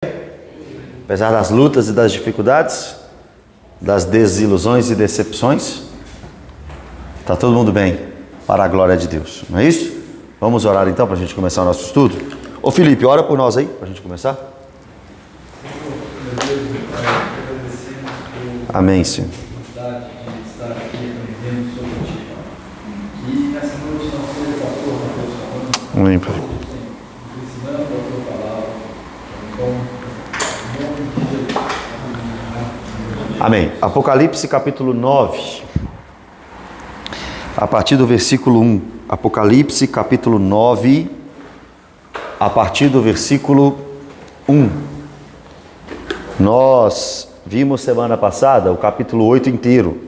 Apesar das lutas e das dificuldades, das desilusões e decepções, está todo mundo bem, para a glória de Deus, não é isso? Vamos orar então para a gente começar o nosso estudo? Ô Felipe, ora por nós aí, para a gente começar. Amém, Senhor. Amém, Pai. Amém. Apocalipse capítulo 9, a partir do versículo 1. Apocalipse capítulo 9, a partir do versículo 1. Nós vimos semana passada o capítulo 8 inteiro.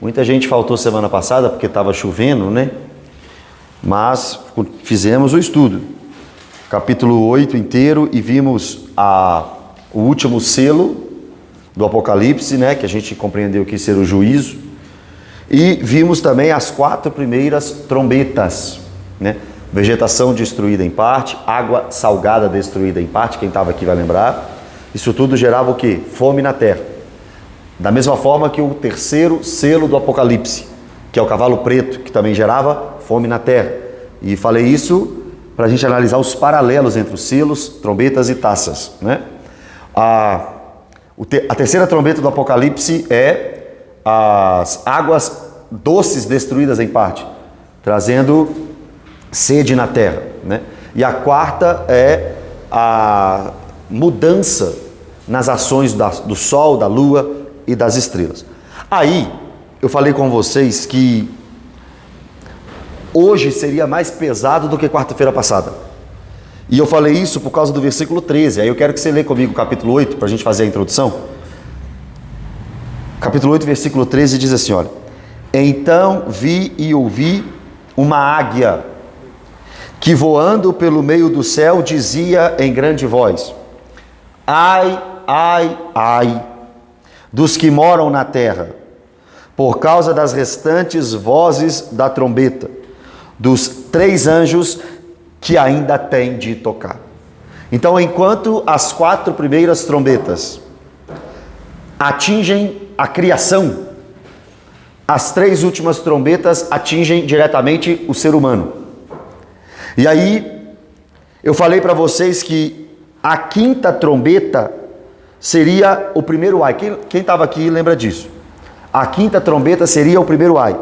Muita gente faltou semana passada porque estava chovendo, né? Mas fizemos o estudo. Capítulo 8 inteiro e vimos o último selo do Apocalipse, né? Que a gente compreendeu que ser o juízo. E vimos também as 4 primeiras trombetas, né? Vegetação destruída em parte, água salgada destruída em parte, quem estava aqui vai lembrar. Isso tudo gerava o quê? Fome na terra. Da mesma forma que o terceiro selo do Apocalipse, que é o cavalo preto, que também gerava fome na terra. E falei isso para a gente analisar os paralelos entre os selos, trombetas e taças, né? A terceira trombeta do Apocalipse é as águas doces destruídas em parte, trazendo sede na terra, né? E a quarta é a mudança nas ações do sol, da lua e das estrelas. Aí, eu falei com vocês que hoje seria mais pesado do que quarta-feira passada. E eu falei isso por causa do versículo 13. Aí eu quero que você lê comigo o capítulo 8, para a gente fazer a introdução. Capítulo 8, versículo 13 diz assim, olha: Então vi e ouvi uma águia que voando pelo meio do céu dizia em grande voz: Ai, ai, ai, dos que moram na terra, por causa das restantes vozes da trombeta, dos 3 anjos que ainda têm de tocar. Então, enquanto as 4 primeiras trombetas atingem a criação, as 3 últimas trombetas atingem diretamente o ser humano. E aí, eu falei para vocês que a 5ª trombeta seria o primeiro ai. Quem estava aqui lembra disso? A 5ª trombeta seria o primeiro ai.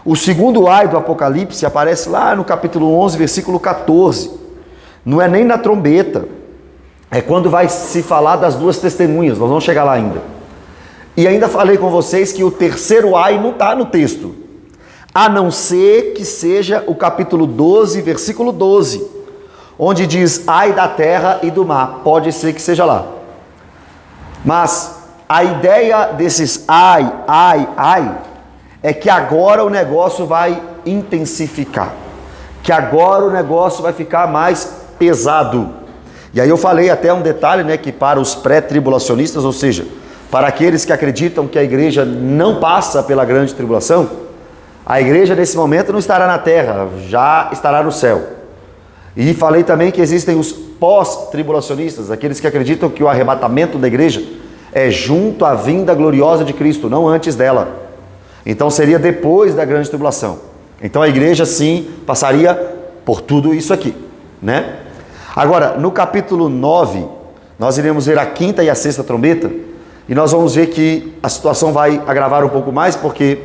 O segundo ai do Apocalipse aparece lá no capítulo 11, versículo 14. Não é nem na trombeta. É quando vai se falar das 2 testemunhas. Nós vamos chegar lá ainda. E ainda falei com vocês que o terceiro ai não está no texto. A não ser que seja o capítulo 12, versículo 12. Onde diz ai da terra e do mar. Pode ser que seja lá. Mas a ideia desses ai, ai, ai, é que agora o negócio vai intensificar, que agora o negócio vai ficar mais pesado. E aí eu falei até um detalhe, né, que para os pré-tribulacionistas, ou seja, para aqueles que acreditam que a igreja não passa pela grande tribulação, a igreja nesse momento não estará na terra, já estará no céu. E falei também que existem os pós-tribulacionistas, aqueles que acreditam que o arrebatamento da igreja é junto à vinda gloriosa de Cristo, não antes dela. Então seria depois da grande tribulação. Então a igreja sim passaria por tudo isso aqui, né? Agora, no capítulo 9, nós iremos ver a 5ª e a 6ª trombeta, e nós vamos ver que a situação vai agravar um pouco mais, porque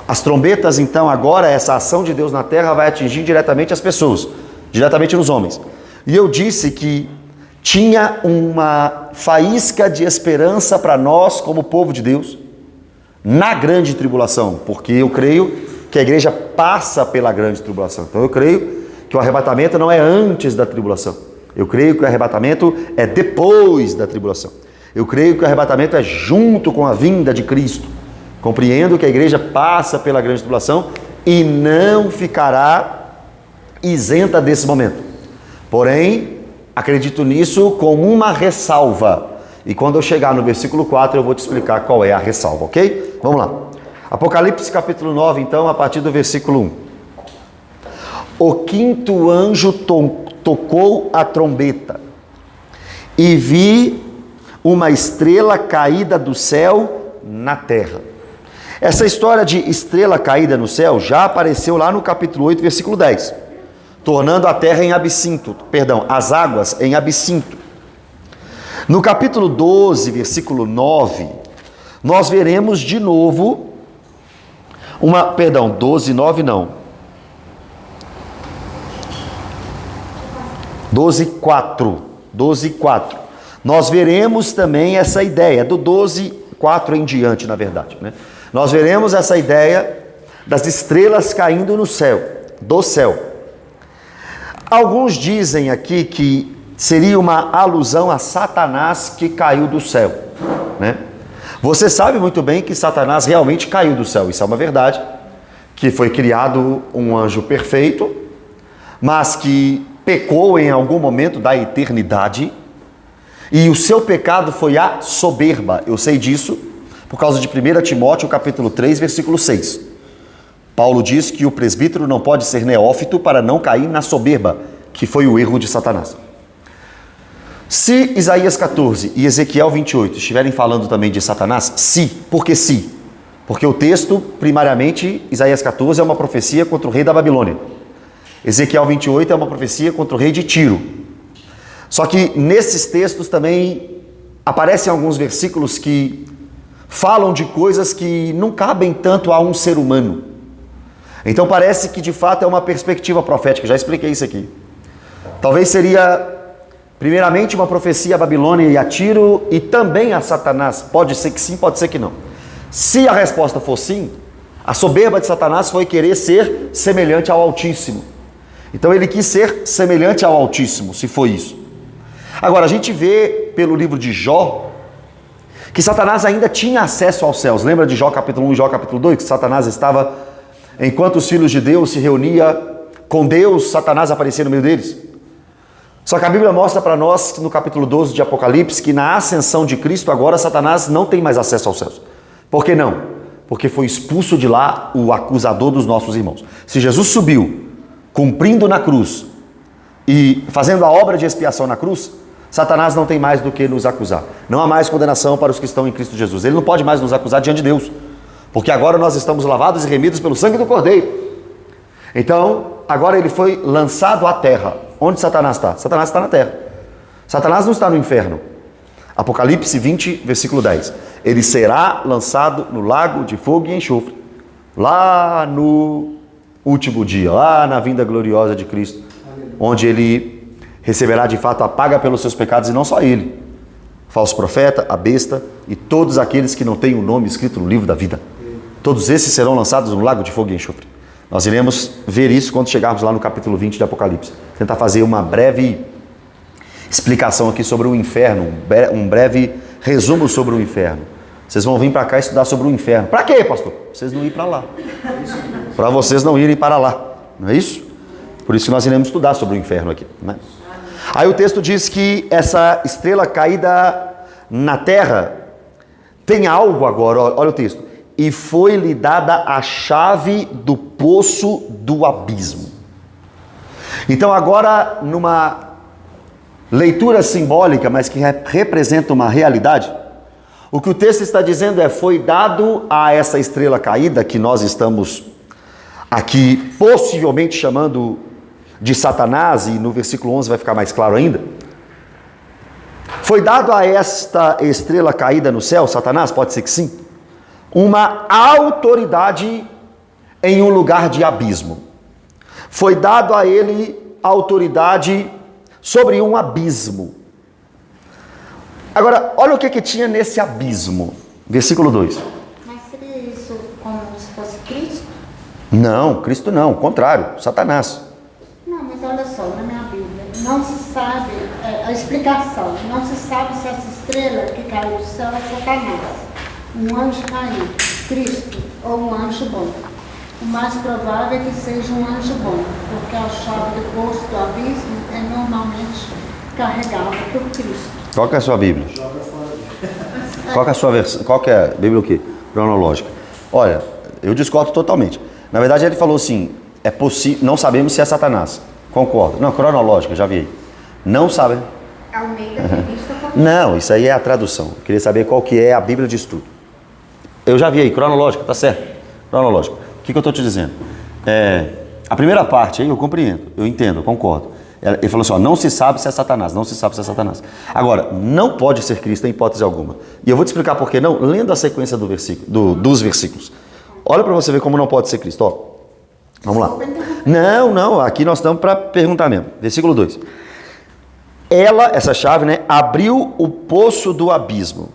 as trombetas, então, agora, essa ação de Deus na terra vai atingir diretamente as pessoas, diretamente nos homens. E eu disse que tinha uma faísca de esperança para nós, como povo de Deus, na grande tribulação, porque eu creio que a igreja passa pela grande tribulação. Então eu creio que o arrebatamento não é antes da tribulação. Eu creio que o arrebatamento é depois da tribulação. Eu creio que o arrebatamento é junto com a vinda de Cristo. Compreendo que a igreja passa pela grande tribulação e não ficará isenta desse momento. Porém, acredito nisso com uma ressalva. E quando eu chegar no versículo 4, eu vou te explicar qual é a ressalva, ok? Vamos lá. Apocalipse capítulo 9, então, a partir do versículo 1. O 5º anjo tocou a trombeta, e vi uma estrela caída do céu na terra. Essa história de estrela caída no céu já apareceu lá no capítulo 8, versículo 10, tornando a terra em absinto, as águas em absinto. No capítulo 12, versículo 9, nós veremos de novo 12, 9 não. 12, 4. Nós veremos também essa ideia, do 12, 4 em diante, na verdade, né? Nós veremos essa ideia das estrelas caindo no céu, do céu. Alguns dizem aqui que seria uma alusão a Satanás que caiu do céu, né? Você sabe muito bem que Satanás realmente caiu do céu, isso é uma verdade, que foi criado um anjo perfeito, mas que pecou em algum momento da eternidade, e o seu pecado foi a soberba. Eu sei disso por causa de 1 Timóteo capítulo 3, versículo 6. Paulo diz que o presbítero não pode ser neófito para não cair na soberba, que foi o erro de Satanás. Se Isaías 14 e Ezequiel 28 estiverem falando também de Satanás, por que sim? Porque o texto, primariamente, Isaías 14 é uma profecia contra o rei da Babilônia. Ezequiel 28 é uma profecia contra o rei de Tiro. Só que nesses textos também aparecem alguns versículos que falam de coisas que não cabem tanto a um ser humano. Então parece que de fato é uma perspectiva profética, já expliquei isso aqui. Talvez seria primeiramente uma profecia a Babilônia e a Tiro e também a Satanás. Pode ser que sim, pode ser que não. Se a resposta for sim, a soberba de Satanás foi querer ser semelhante ao Altíssimo. Então ele quis ser semelhante ao Altíssimo, se foi isso. Agora, a gente vê pelo livro de Jó que Satanás ainda tinha acesso aos céus. Lembra de Jó capítulo 1 e Jó capítulo 2? Que Satanás estava, enquanto os filhos de Deus se reuniam com Deus, Satanás aparecia no meio deles. Só que a Bíblia mostra para nós, no capítulo 12 de Apocalipse, que na ascensão de Cristo, agora Satanás não tem mais acesso aos céus. Por que não? Porque foi expulso de lá o acusador dos nossos irmãos. Se Jesus subiu, cumprindo na cruz e fazendo a obra de expiação na cruz, Satanás não tem mais do que nos acusar. Não há mais condenação para os que estão em Cristo Jesus. Ele não pode mais nos acusar diante de Deus, porque agora nós estamos lavados e remidos pelo sangue do Cordeiro. Então, agora ele foi lançado à terra. Onde Satanás está? Satanás está na terra. Satanás não está no inferno. Apocalipse 20, versículo 10. Ele será lançado no lago de fogo e enxofre, lá no último dia, lá na vinda gloriosa de Cristo, onde ele receberá de fato a paga pelos seus pecados, e não só ele, falso profeta, a besta e todos aqueles que não têm o nome escrito no livro da vida. Todos esses serão lançados no lago de fogo e enxofre. Nós iremos ver isso quando chegarmos lá no capítulo 20 de Apocalipse. Tentar fazer uma breve explicação aqui sobre o inferno, um breve resumo sobre o inferno. Vocês vão vir para cá estudar sobre o inferno. Para quê, pastor? Vocês não irem para lá. Para vocês não irem para lá. Não é isso? Por isso que nós iremos estudar sobre o inferno aqui, né? Aí o texto diz que essa estrela caída na terra tem algo agora, olha o texto. E foi-lhe dada a chave do poço do abismo. Então agora, numa leitura simbólica, mas que representa uma realidade, o que o texto está dizendo é: foi dado a essa estrela caída, que nós estamos aqui possivelmente chamando de Satanás, e no versículo 11 vai ficar mais claro ainda. Foi dado a esta estrela caída no céu, Satanás, pode ser que sim, uma autoridade em um lugar de abismo. Foi dado a ele autoridade sobre um abismo. Agora, olha o que tinha nesse abismo. Versículo 2. Mas seria isso como se fosse Cristo? Não, Cristo não, o contrário, Satanás. Não, mas olha só, na minha Bíblia, não se sabe, a explicação, não se sabe se essa estrela que caiu do céu é Satanás, um anjo caído, Cristo, ou um anjo bom. O mais provável é que seja um anjo bom, porque a chave do poço do abismo é normalmente carregada por Cristo. Qual que é a sua Bíblia? Qual que é a sua versão? Qual que é a Bíblia o quê? Cronológica. Olha, eu discordo totalmente. Na verdade ele falou assim, é possível, não sabemos se é Satanás. Concordo. Não, cronológica, já vi aí. Não sabem. Almeida Revista Não, isso aí é a tradução. Eu queria saber qual que é a Bíblia de estudo. Eu já vi aí, cronológica, tá certo? Cronológica. O que eu estou te dizendo? A primeira parte aí eu compreendo, eu entendo, eu concordo. Ele falou assim, ó, não se sabe se é Satanás, não se sabe se é Satanás. Agora, não pode ser Cristo em hipótese alguma. E eu vou te explicar por que não, lendo a sequência dos versículos. Olha para você ver como não pode ser Cristo, ó. Vamos lá. Não, aqui nós estamos para perguntar mesmo. Versículo 2. Ela, essa chave, né, abriu o poço do abismo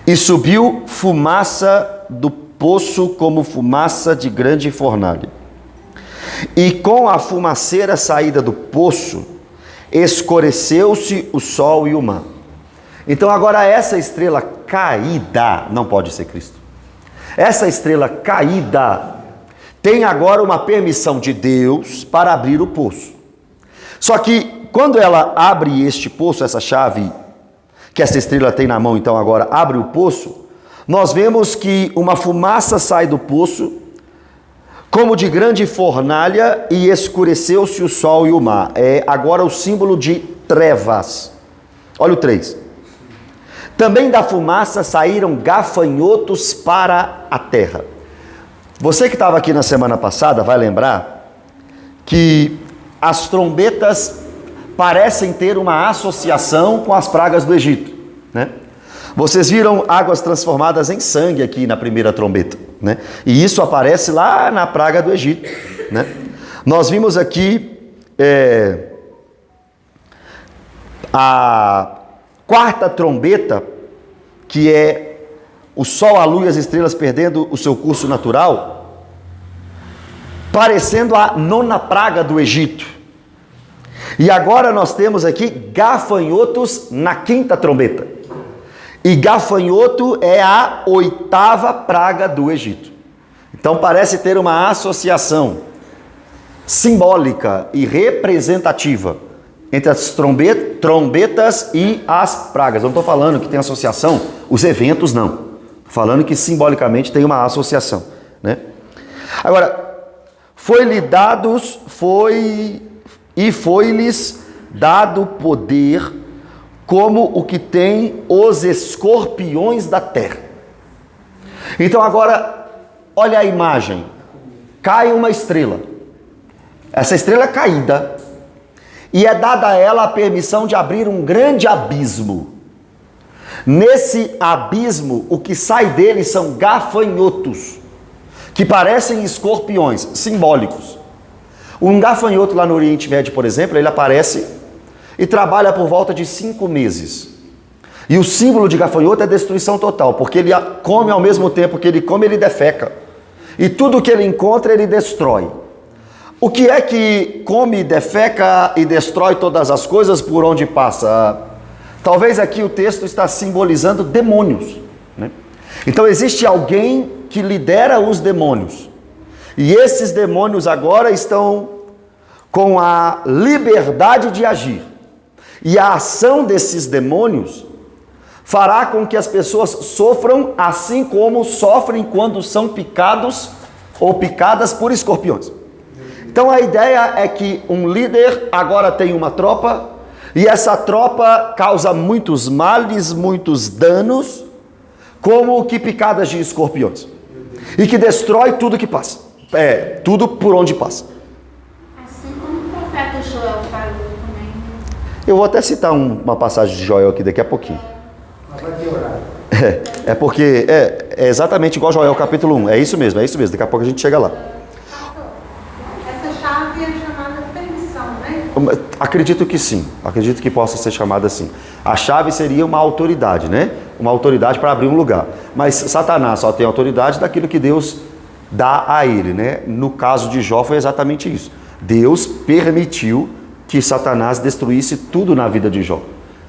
e subiu fumaça do poço como fumaça de grande fornalha. E com a fumaceira saída do poço, escureceu-se o sol e o mar. Então agora essa estrela caída não pode ser Cristo. Essa estrela caída tem agora uma permissão de Deus para abrir o poço. Só que quando ela abre este poço, essa chave que essa estrela tem na mão, então agora abre o poço, nós vemos que uma fumaça sai do poço, como de grande fornalha, e escureceu-se o sol e o mar. É agora o símbolo de trevas. Olha o 3. Também da fumaça saíram gafanhotos para a terra. Você que estava aqui na semana passada vai lembrar que as trombetas parecem ter uma associação com as pragas do Egito, né? Vocês viram águas transformadas em sangue aqui na primeira trombeta, né? E isso aparece lá na praga do Egito, né? Nós vimos aqui a quarta trombeta, que é o sol, a lua e as estrelas perdendo o seu curso natural, parecendo a nona praga do Egito. E agora nós temos aqui gafanhotos na quinta trombeta. E gafanhoto é a oitava praga do Egito. Então parece ter uma associação simbólica e representativa entre as trombetas e as pragas. Eu não estou falando que tem associação, os eventos não. Estou falando que simbolicamente tem uma associação, né? Agora, foi-lhes dado poder como o que tem os escorpiões da terra. Então agora, olha a imagem. Cai uma estrela. Essa estrela é caída. E é dada a ela a permissão de abrir um grande abismo. Nesse abismo, o que sai dele são gafanhotos, que parecem escorpiões, simbólicos. Um gafanhoto lá no Oriente Médio, por exemplo, ele aparece e trabalha por volta de 5 meses. E o símbolo de gafanhoto é destruição total, porque ele come ao mesmo tempo que ele come, ele defeca. E tudo que ele encontra, ele destrói. O que é que come, defeca e destrói todas as coisas por onde passa? Talvez aqui o texto está simbolizando demônios, né? Então existe alguém que lidera os demônios. E esses demônios agora estão com a liberdade de agir. E a ação desses demônios fará com que as pessoas sofram assim como sofrem quando são picados ou picadas por escorpiões. Então a ideia é que um líder agora tem uma tropa e essa tropa causa muitos males, muitos danos, como que picadas de escorpiões. E que destrói tudo que passa. Tudo por onde passa. Assim como o profeta Joel falou também. Eu vou até citar uma passagem de Joel aqui daqui a pouquinho. Porque é exatamente igual Joel capítulo 1. É isso mesmo. Daqui a pouco a gente chega lá. Essa chave é chamada permissão, né? Acredito que sim. Acredito que possa ser chamada assim. A chave seria uma autoridade, né? Uma autoridade para abrir um lugar. Mas Satanás só tem autoridade daquilo que Deus dá a ele, né? No caso de Jó foi exatamente isso. Deus permitiu que Satanás destruísse tudo na vida de Jó.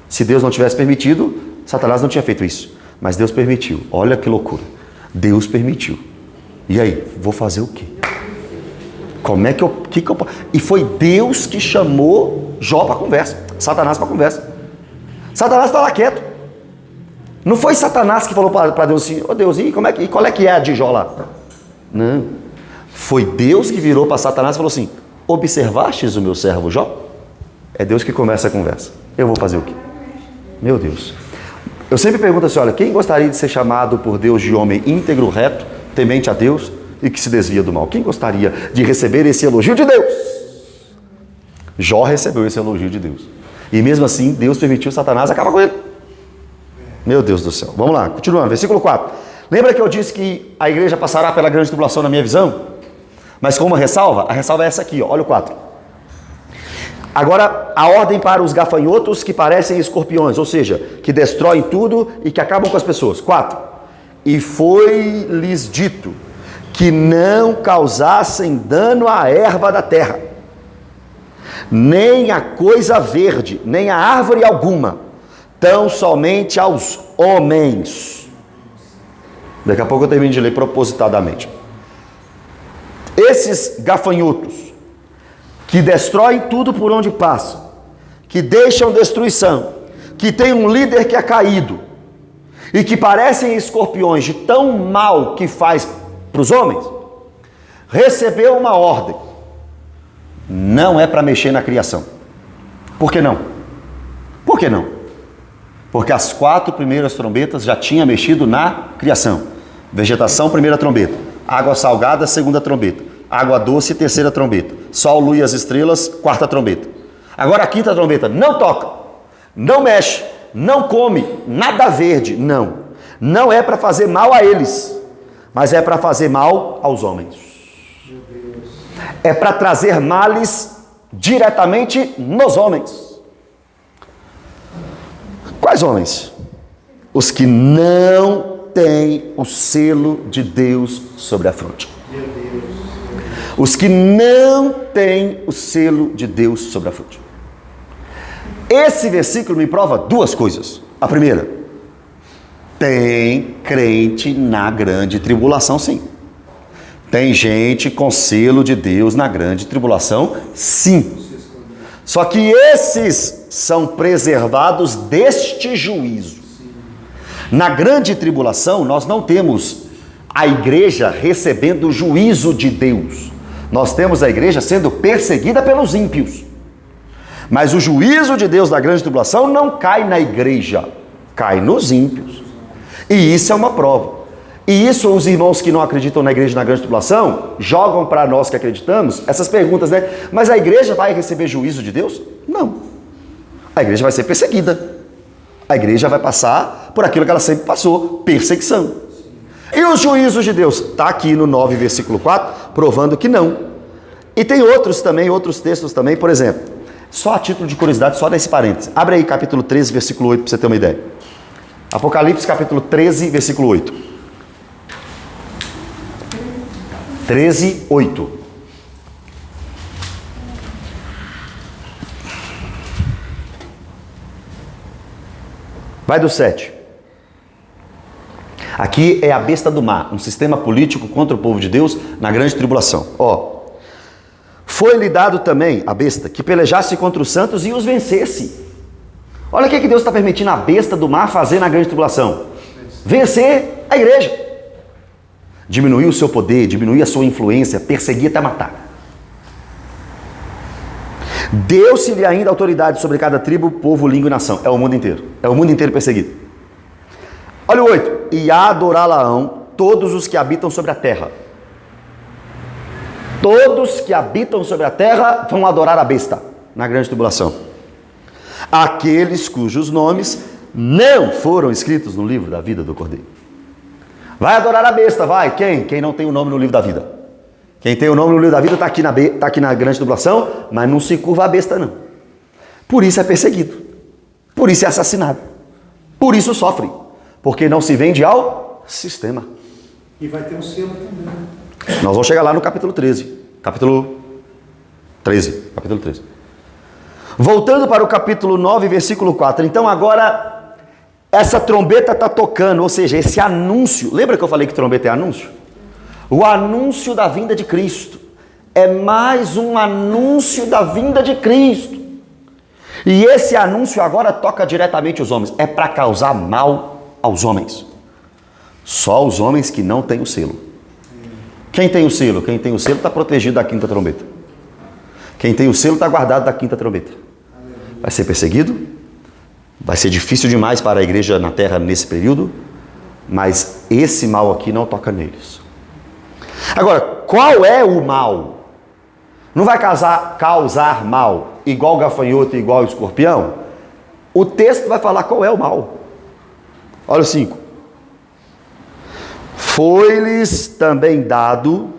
Se Deus não tivesse permitido, Satanás não tinha feito isso. Mas Deus permitiu. Olha que loucura. Deus permitiu. E aí, vou fazer o quê? Como é que eu... E foi Deus que chamou Jó para conversa. Satanás para conversa. Satanás está lá quieto. Não foi Satanás que falou para Deus assim, Deus, e qual é que é a de Jó lá? Não. Foi Deus que virou para Satanás e falou assim, observastes o meu servo Jó? É Deus que começa a conversa. Eu vou fazer o quê? Meu Deus. Eu sempre pergunto assim, olha, quem gostaria de ser chamado por Deus de homem íntegro, reto, temente a Deus e que se desvia do mal? Quem gostaria de receber esse elogio de Deus? Jó recebeu esse elogio de Deus. E mesmo assim, Deus permitiu Satanás acabar com ele. Meu Deus do céu. Vamos lá, continuando. Versículo 4. Lembra que eu disse que a igreja passará pela grande tribulação na minha visão? Mas com uma ressalva? A ressalva é essa aqui, ó. Olha o 4. Agora, a ordem para os gafanhotos que parecem escorpiões, ou seja, que destroem tudo e que acabam com as pessoas. 4. E foi-lhes dito que não causassem dano à erva da terra, nem a coisa verde, nem a árvore alguma, tão somente aos homens. Daqui a pouco eu termino de ler propositadamente. Esses gafanhotos que destroem tudo por onde passam, que deixam destruição, que tem um líder que é caído e que parecem escorpiões de tão mal que faz para os homens, recebeu uma ordem. Não é para mexer na criação. Por que não? Por que não? Porque as 4 primeiras trombetas já tinham mexido na criação. Vegetação, primeira trombeta. Água salgada, segunda trombeta. Água doce, terceira trombeta. Sol, lua e as estrelas, quarta trombeta. Agora a quinta trombeta, não toca, não mexe, não come, nada verde, não. Não é para fazer mal a eles, mas é para fazer mal aos homens. É para trazer males diretamente nos homens. Quais homens? Os que não têm o selo de Deus sobre a fronte. Os que não têm o selo de Deus sobre a fronte. Esse versículo me prova 2 coisas. A primeira, tem crente na grande tribulação, sim. Tem gente com selo de Deus na grande tribulação, sim. Só que esses são preservados deste juízo. Na grande tribulação, nós não temos a igreja recebendo o juízo de Deus. Nós temos a igreja sendo perseguida pelos ímpios. Mas o juízo de Deus da grande tribulação não cai na igreja, cai nos ímpios. E isso é uma prova. E isso os irmãos que não acreditam na igreja na grande tribulação jogam para nós que acreditamos essas perguntas, né? Mas a igreja vai receber juízo de Deus? Não. A igreja vai ser perseguida. A igreja vai passar por aquilo que ela sempre passou, perseguição. E os juízos de Deus? Está aqui no 9, versículo 4, provando que não. E tem outros também, outros textos também, por exemplo, só a título de curiosidade, só nesse parênteses. Abre aí capítulo 13, versículo 8, para você ter uma ideia. Apocalipse, capítulo 13, versículo 8. 13, 8. Vai do 7. Aqui é a besta do mar, um sistema político contra o povo de Deus na grande tribulação. Ó, foi-lhe dado também, a besta, que pelejasse contra os santos e os vencesse. Olha o que Deus está permitindo a besta do mar fazer na grande tribulação. Vencer a igreja. Diminuir o seu poder, diminuir a sua influência, perseguir até matar. Deu-se-lhe ainda autoridade sobre cada tribo, povo, língua e nação. É o mundo inteiro. É o mundo inteiro perseguido. Olha o 8. E adorá-la-ão todos os que habitam sobre a terra. Todos que habitam sobre a terra vão adorar a besta na grande tribulação. Aqueles cujos nomes não foram escritos no livro da vida do Cordeiro. Vai adorar a besta, vai. Quem? Quem não tem o nome no livro da vida. Quem tem o nome no livro da vida está aqui na grande tribulação, mas não se curva a besta, não. Por isso é perseguido. Por isso é assassinado. Por isso sofre. Porque não se vende ao sistema. E vai ter um selo também. Nós vamos chegar lá no capítulo 13. Capítulo 13. Voltando para o capítulo 9, versículo 4. Então agora, essa trombeta está tocando, ou seja, esse anúncio. Lembra que eu falei que trombeta é anúncio? O anúncio da vinda de Cristo. É mais um anúncio da vinda de Cristo. E esse anúncio agora toca diretamente os homens. É para causar mal aos homens. Só os homens que não têm o selo. Quem tem o selo? Quem tem o selo está protegido da quinta trombeta. Quem tem o selo está guardado da quinta trombeta. Vai ser perseguido, Vai ser difícil demais para a igreja na terra nesse período, mas esse mal aqui não toca neles. Agora, qual é o mal? Não vai causar mal igual o gafanhoto e igual o escorpião? O texto vai falar qual é o mal. Olha o 5. Foi-lhes também dado...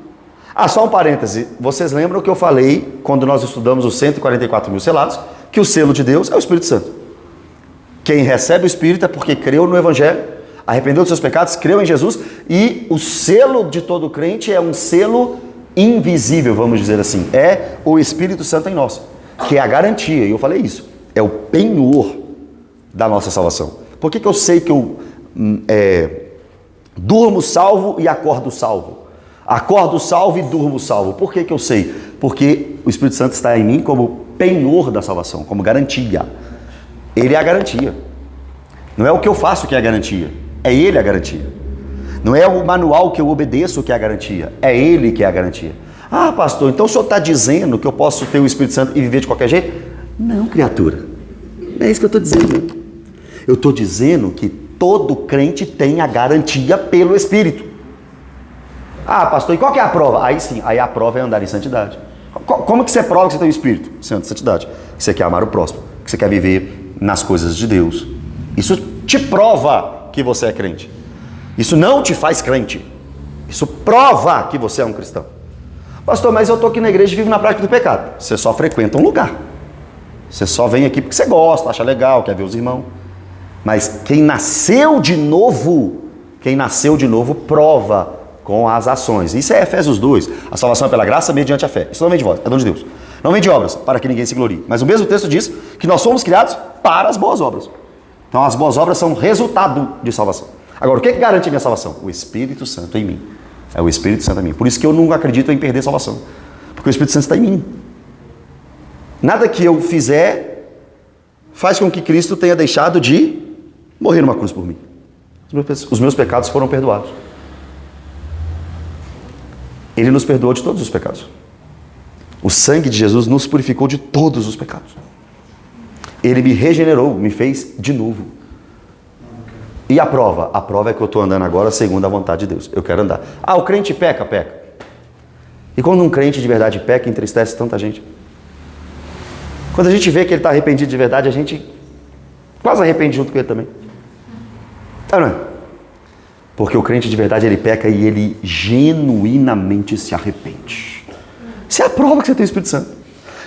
só um parêntese. Vocês lembram que eu falei, quando nós estudamos os 144 mil selados, que o selo de Deus é o Espírito Santo. Quem recebe o Espírito é porque creu no Evangelho, arrependeu dos seus pecados, creu em Jesus, e o selo de todo crente é um selo invisível, vamos dizer assim. É o Espírito Santo em nós, que é a garantia, e eu falei isso, é o penhor da nossa salvação. Por que eu sei que eu durmo salvo e acordo salvo? Acordo salvo e durmo salvo. Por que eu sei? Porque o Espírito Santo está em mim como penhor da salvação, como garantia. Ele é a garantia. Não é o que eu faço que é a garantia, é Ele a garantia. Não é o manual que eu obedeço que é a garantia, é Ele que é a garantia. Pastor, então o senhor está dizendo que eu posso ter o Espírito Santo e viver de qualquer jeito? Não, criatura. Não é isso que eu estou dizendo. Eu estou dizendo que todo crente tem a garantia pelo Espírito. Pastor, e qual que é a prova? Aí sim, aí a prova é andar em santidade. Como que você prova que você tem o Espírito? Santidade. Que você quer amar o próximo, que você quer viver nas coisas de Deus. Isso te prova que você é crente. Isso não te faz crente. Isso prova que você é um cristão. Pastor, mas eu estou aqui na igreja e vivo na prática do pecado. Você só frequenta um lugar. Você só vem aqui porque você gosta, acha legal, quer ver os irmãos. Mas quem nasceu de novo prova com as ações. Isso é Efésios 2. A salvação é pela graça mediante a fé. Isso não vem de vós, é dom de Deus. Não vem de obras, para que ninguém se glorie. Mas o mesmo texto diz que nós fomos criados para as boas obras. Então as boas obras são resultado de salvação. Agora, o que garante a minha salvação? O Espírito Santo em mim. É o Espírito Santo em mim. Por isso que eu não acredito em perder a salvação. Porque o Espírito Santo está em mim. Nada que eu fizer faz com que Cristo tenha deixado de morrer numa cruz por mim. Os meus pecados foram perdoados. Ele nos perdoou de todos os pecados. O sangue de Jesus nos purificou de todos os pecados. Ele me regenerou, me fez de novo. E a prova? A prova é que eu estou andando agora segundo a vontade de Deus. Eu quero andar. O crente peca. E quando um crente de verdade peca, entristece tanta gente. Quando a gente vê que ele está arrependido de verdade, a gente quase arrepende junto com ele também. Não é? Porque o crente de verdade, ele peca e ele genuinamente se arrepende. Isso é a prova que você tem o Espírito Santo.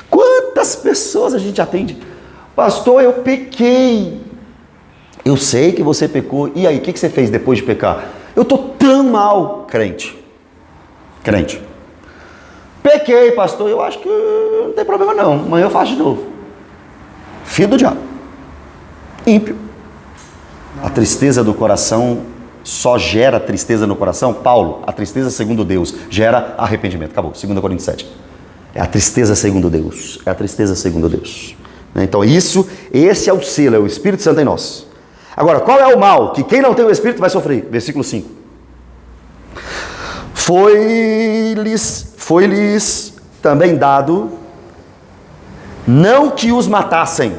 Quantas pessoas a gente atende? Pastor, eu pequei. Eu sei que você pecou. E aí, o que você fez depois de pecar? Eu estou tão mal. Crente. Pequei, pastor. Eu acho que não tem problema não. Amanhã eu faço de novo. Filho do diabo. Ímpio. A tristeza do coração só gera tristeza no coração. Paulo, a tristeza segundo Deus gera arrependimento. Acabou. 2 Coríntios 7. É a tristeza segundo Deus. É a tristeza segundo Deus. Então esse é o selo, é o Espírito Santo em nós. Agora, qual é o mal? Que quem não tem o Espírito vai sofrer. Versículo 5. Foi-lhes também dado, não que os matassem.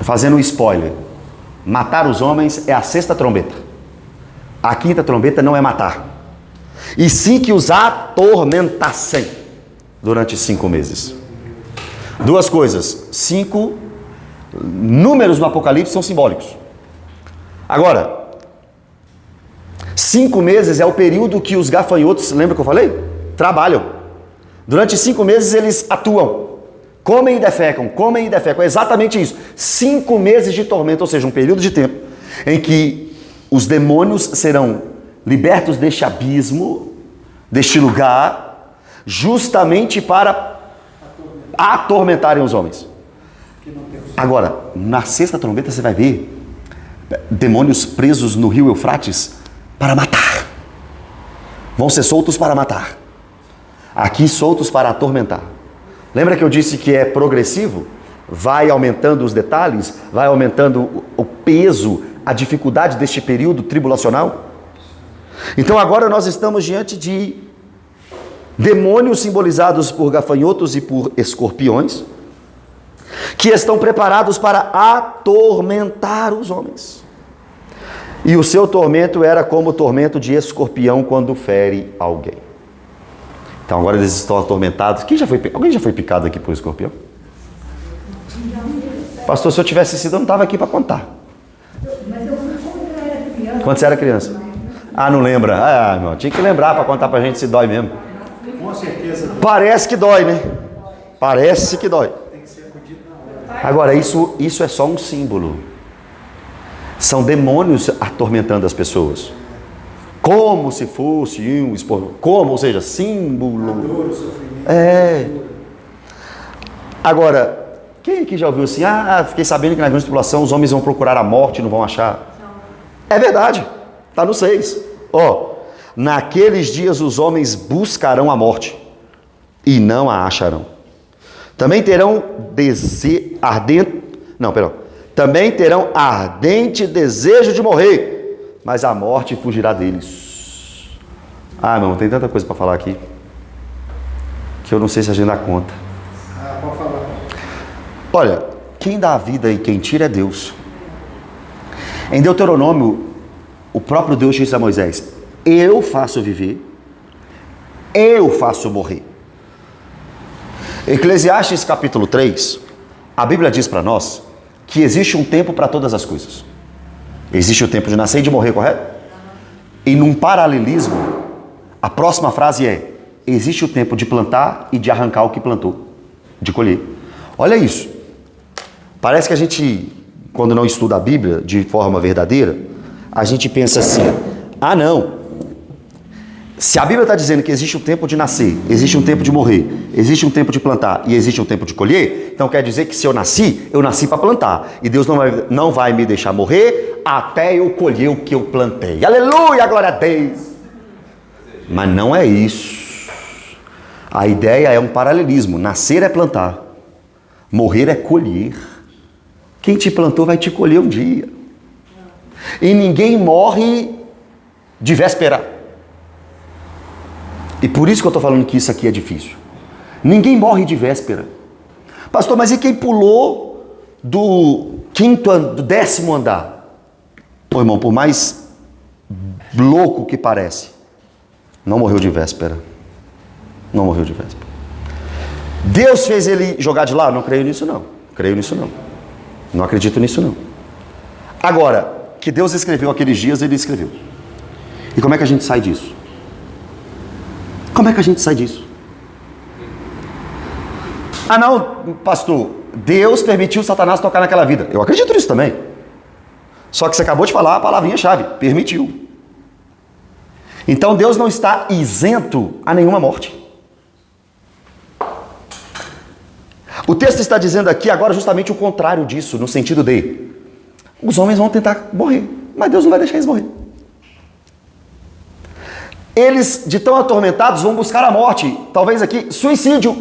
Fazendo um spoiler. Matar os homens é a 6ª trombeta. A 5ª trombeta não é matar. E sim que os atormentassem durante 5 meses. 2 coisas. 5 números no Apocalipse são simbólicos. Agora, 5 meses é o período que os gafanhotos, lembra que eu falei? Trabalham. Durante 5 meses eles atuam. Comem e defecam. É exatamente isso. 5 meses de tormento, ou seja, um período de tempo em que os demônios serão libertos deste abismo, deste lugar, justamente para atormentarem os homens. Agora, na 6ª trombeta você vai ver demônios presos no rio Eufrates para matar. Vão ser soltos para matar. Aqui soltos para atormentar. Lembra que eu disse que é progressivo? Vai aumentando os detalhes, vai aumentando o peso, a dificuldade deste período tribulacional. Então agora nós estamos diante de demônios simbolizados por gafanhotos e por escorpiões, que estão preparados para atormentar os homens. E o seu tormento era como o tormento de escorpião quando fere alguém. Então agora eles estão atormentados. Alguém já foi picado aqui por escorpião? Pastor, se eu tivesse sido, eu não estava aqui para contar. Mas eu fui quando eu era criança. Quando você era criança? Ah, não lembra? Ah, irmão, tinha que lembrar para contar pra gente se dói mesmo. Com certeza Parece que dói, né? Parece que dói. tem que ser acudido na hora. Agora, isso é só um símbolo. São demônios atormentando as pessoas. Como se fosse um esporro. Como, ou seja, símbolo. Dor, o sofrimento. É. Agora, quem aqui já ouviu assim? Ah, fiquei sabendo que na grande tribulação os homens vão procurar a morte e não vão achar. É verdade. Está no 6. Ó, naqueles dias os homens buscarão a morte e não a acharão. Também terão Também terão ardente desejo de morrer, mas a morte fugirá deles. Ah, meu irmão, tem tanta coisa para falar aqui que eu não sei se a gente dá conta. Ah, pode falar. Olha, quem dá a vida e quem tira é Deus. Em Deuteronômio, o próprio Deus disse a Moisés: eu faço viver, eu faço morrer. Eclesiastes capítulo 3, a Bíblia diz para nós que existe um tempo para todas as coisas. Existe o tempo de nascer e de morrer, correto? E num paralelismo, a próxima frase é: existe o tempo de plantar e de arrancar o que plantou, de colher. Olha isso. Parece que a gente, quando não estuda a Bíblia de forma verdadeira, a gente pensa assim: ah, não. Se a Bíblia está dizendo que existe um tempo de nascer, existe um tempo de morrer, existe um tempo de plantar e existe um tempo de colher, então quer dizer que se eu nasci para plantar. E Deus não vai me deixar morrer até eu colher o que eu plantei. Aleluia, glória a Deus! Mas não é isso. A ideia é um paralelismo. Nascer é plantar, morrer é colher. Quem te plantou vai te colher um dia. E ninguém morre de véspera. E por isso que eu estou falando que isso aqui é difícil. Ninguém morre de véspera. Pastor, mas e quem pulou do 10º andar? Pô, irmão, por mais louco que parece, não morreu de véspera. Não morreu de véspera. Deus fez ele jogar de lá? Não creio nisso não. Creio nisso não. Não acredito nisso não. Agora, que Deus escreveu aqueles dias, Ele escreveu. E como é que a gente sai disso? Como é que a gente sai disso? Ah não, pastor, Deus permitiu Satanás tocar naquela vida. Eu acredito nisso também. Só que você acabou de falar a palavrinha-chave: permitiu. Então Deus não está isento a nenhuma morte. O texto está dizendo aqui agora justamente o contrário disso, no sentido de: os homens vão tentar morrer, mas Deus não vai deixar eles morrer. Eles, de tão atormentados, vão buscar a morte. Talvez aqui, suicídio.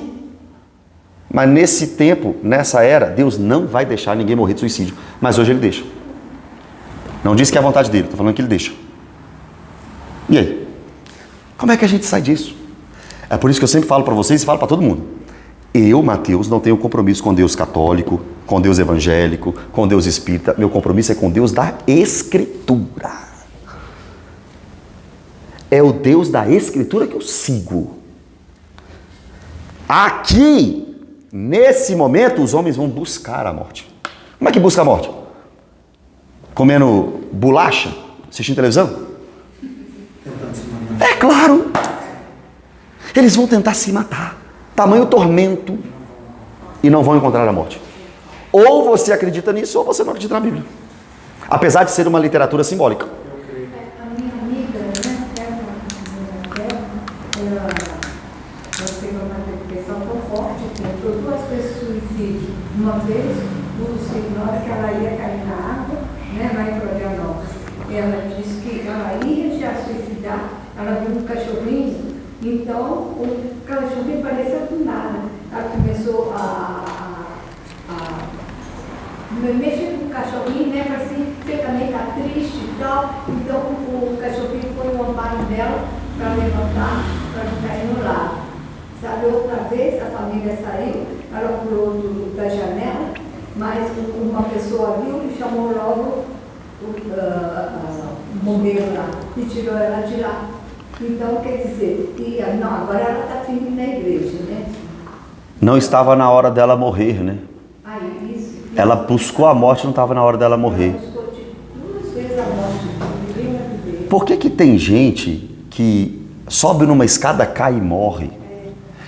Mas nesse tempo, nessa era, Deus não vai deixar ninguém morrer de suicídio. Mas hoje Ele deixa. Não diz que é a vontade dele, estou falando que Ele deixa. E aí? Como é que a gente sai disso? É por isso que eu sempre falo para vocês e falo para todo mundo. Eu, Mateus, não tenho compromisso com Deus católico, com Deus evangélico, com Deus espírita. Meu compromisso é com Deus da Escritura. É o Deus da Escritura que eu sigo. Aqui, nesse momento, os homens vão buscar a morte. Como é que busca a morte? Comendo bolacha? Assistindo televisão? É claro. Eles vão tentar se matar. Tamanho tormento. E não vão encontrar a morte. Ou você acredita nisso, ou você não acredita na Bíblia. Apesar de ser uma literatura simbólica. A minha amiga, né, ela teve uma depressão tão forte que entrou 2 vezes suicídio. Uma vez, na hora que ela ia cair na água, né, lá em Florianópolis, ela disse que ela ia já suicidar, ela viu um cachorrinho, então o cachorrinho parecia do nada. Ela começou a mexer com o cachorrinho, né, para assim, você também está triste e tal. Então o cachorrinho foi no amparo dela para levantar, para não cair no lago. Sabe, outra vez a família saiu, ela pulou da janela, Mas uma pessoa viu e chamou logo o bombeiro lá e tirou ela de lá. Então, quer dizer, não, agora ela está firme na igreja, né? Não estava na hora dela morrer, né? Isso. Ela buscou a morte, não estava na hora dela morrer. Ela buscou 2 vezes a morte, viveu a viver. Por que tem gente que sobe numa escada, cai e morre?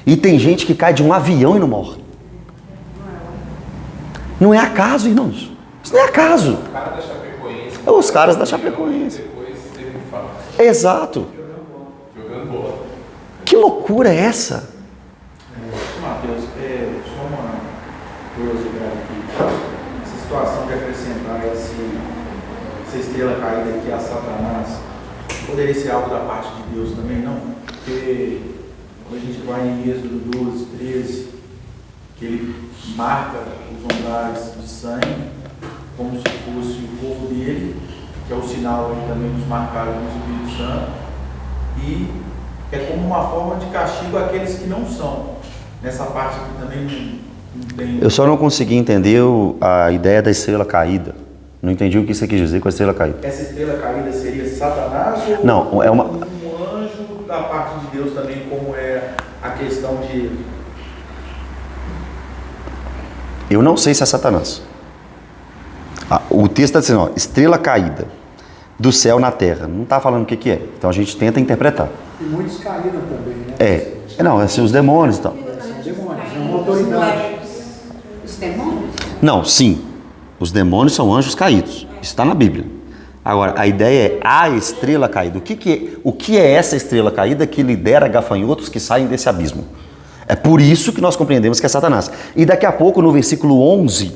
E tem gente que cai de um avião e não morre? Não é acaso, irmãos. Isso não é acaso. O cara da Chapecoense. Os caras da Chapecoense. Depois teve um fato. Exato. Jogando bola. Que loucura é essa? Mateus, só uma curiosidade aqui. Essa situação de acrescentar essa estrela caída aqui a Satanás, poderia ser algo da parte de Deus também, não? Porque quando a gente vai em Êxodo 12, 13, que ele marca os umbrais de sangue como se fosse o povo dele, que é o sinal aí também dos marcados no Espírito Santo, e é como uma forma de castigo àqueles que não são. Nessa parte aqui também não tem... Eu só não consegui entender a ideia da estrela caída. Não entendi o que você quis dizer com a estrela caída. Essa estrela caída seria Satanás ou Não, é uma... um anjo da parte de Deus também, como é a questão de... Eu não sei se é Satanás. O texto está dizendo, ó, estrela caída do céu na terra. Não está falando o que é. Então a gente tenta interpretar. E muitos caíram também, né? Não, assim, os demônios e tal. São demônios, é uma autoridade. Os demônios? Não, sim. Os demônios são anjos caídos. Isso está na Bíblia. Agora, a ideia é a estrela caída. O que é essa estrela caída que lidera gafanhotos que saem desse abismo? É por isso que nós compreendemos que é Satanás. E daqui a pouco, no versículo 11,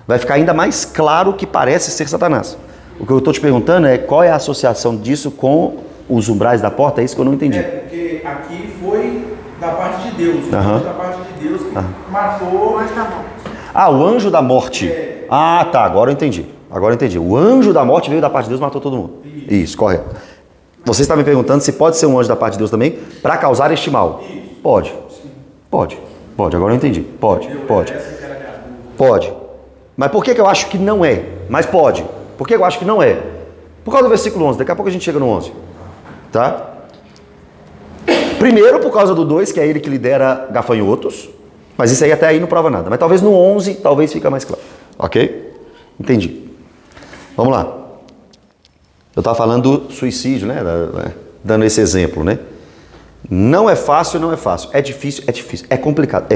vai ficar ainda mais claro que parece ser Satanás. O que eu estou te perguntando é qual é a associação disso com os umbrais da porta? É isso que eu não entendi. Porque aqui foi da parte de Deus. Da parte de Deus que matou... Anjo da morte. O anjo da morte. Tá, agora eu entendi. O anjo da morte veio da parte de Deus e matou todo mundo. Isso, correto. Você está me perguntando se pode ser um anjo da parte de Deus também para causar este mal. Pode. Agora eu entendi. Pode. Mas por que eu acho que não é? Mas pode. Por que eu acho que não é? Por causa do versículo 11. Daqui a pouco a gente chega no 11. Tá? Primeiro, por causa do 2, que é ele que lidera gafanhotos. Mas isso aí até aí não prova nada. Mas talvez no 11, talvez fica mais claro. Ok? Entendi. Vamos lá. Eu estava falando do suicídio, né? Dando esse exemplo, né? Não é fácil. É difícil. É complicado.